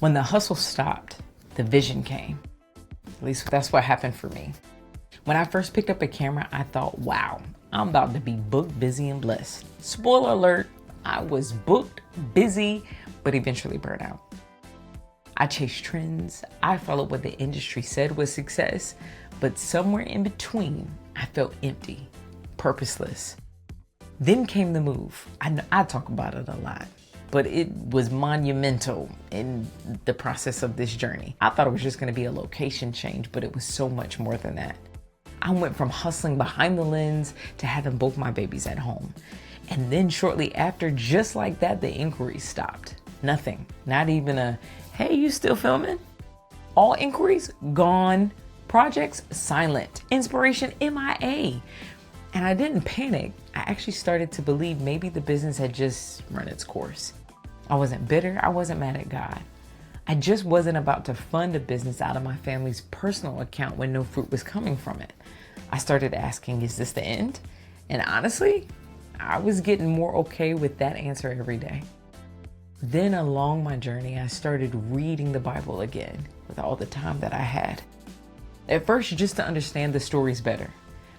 When the hustle stopped, the vision came. At least that's what happened for me. When I first picked up a camera, I thought, wow, I'm about to be booked, busy, and blessed. Spoiler alert, I was booked, busy, but eventually burnt out. I chased trends. I followed what the industry said was success, but somewhere in between, I felt empty, purposeless. Then came the move. I talk about it a lot, but it was monumental in the process of this journey. I thought it was just gonna be a location change, but it was so much more than that. I went from hustling behind the lens to having both my babies at home. And then shortly after, just like that, the inquiries stopped. Nothing, not even a, hey, you still filming? All inquiries gone, projects silent, inspiration MIA. And I didn't panic. I actually started to believe maybe the business had just run its course. I wasn't bitter, I wasn't mad at God. I just wasn't about to fund a business out of my family's personal account when no fruit was coming from it. I started asking, is this the end? And honestly, I was getting more okay with that answer every day. Then along my journey, I started reading the Bible again with all the time that I had. At first, just to understand the stories better.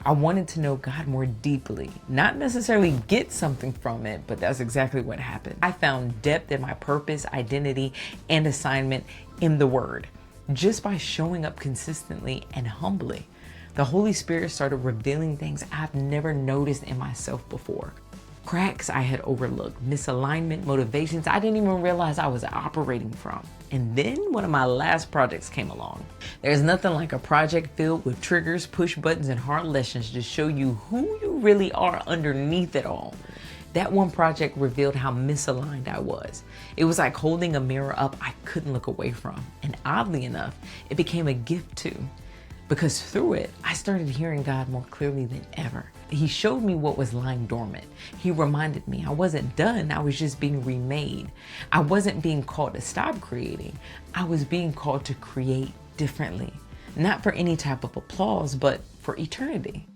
I wanted to know God more deeply, not necessarily get something from it, but that's exactly what happened. I found depth in my purpose, identity, and assignment in the Word, just by showing up consistently and humbly. The Holy Spirit started revealing things I've never noticed in myself before. Cracks I had overlooked, misalignment, motivations I didn't even realize I was operating from. And then one of my last projects came along. There's nothing like a project filled with triggers, push buttons, and hard lessons to show you who you really are underneath it all. That one project revealed how misaligned I was. It was like holding a mirror up I couldn't look away from. And oddly enough, it became a gift too. Because through it, I started hearing God more clearly than ever. He showed me what was lying dormant. He reminded me I wasn't done, I was just being remade. I wasn't being called to stop creating. I was being called to create differently. Not for any type of applause, but for eternity.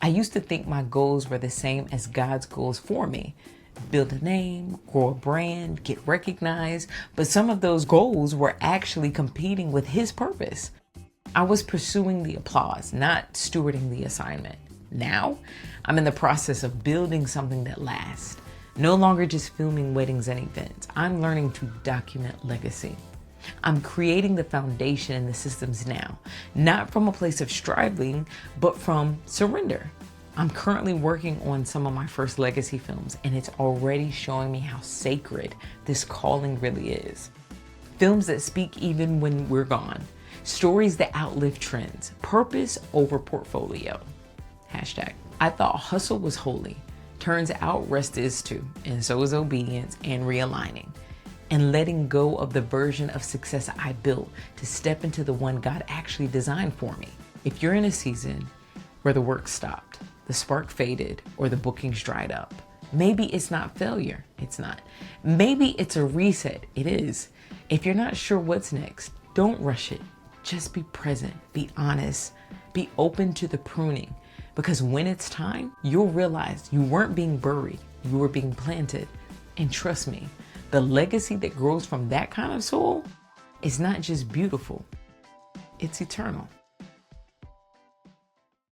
I used to think my goals were the same as God's goals for me. Build a name, grow a brand, get recognized, but some of those goals were actually competing with His purpose. I was pursuing the applause, not stewarding the assignment. Now, I'm in the process of building something that lasts. No longer just filming weddings and events. I'm learning to document legacy. I'm creating the foundation and the systems now, not from a place of striving, but from surrender. I'm currently working on some of my first legacy films, and it's already showing me how sacred this calling really is. Films that speak even when we're gone. Stories that outlive trends. Purpose over portfolio. Hashtag. I thought hustle was holy. Turns out rest is too. And so is obedience and realigning. And letting go of the version of success I built to step into the one God actually designed for me. If you're in a season where the work stopped, the spark faded, or the bookings dried up, maybe it's not failure. It's not. Maybe it's a reset. It is. If you're not sure what's next, don't rush it. Just be present, be honest, be open to the pruning, because when it's time, you'll realize you weren't being buried, you were being planted. And trust me, the legacy that grows from that kind of soil is not just beautiful, it's eternal.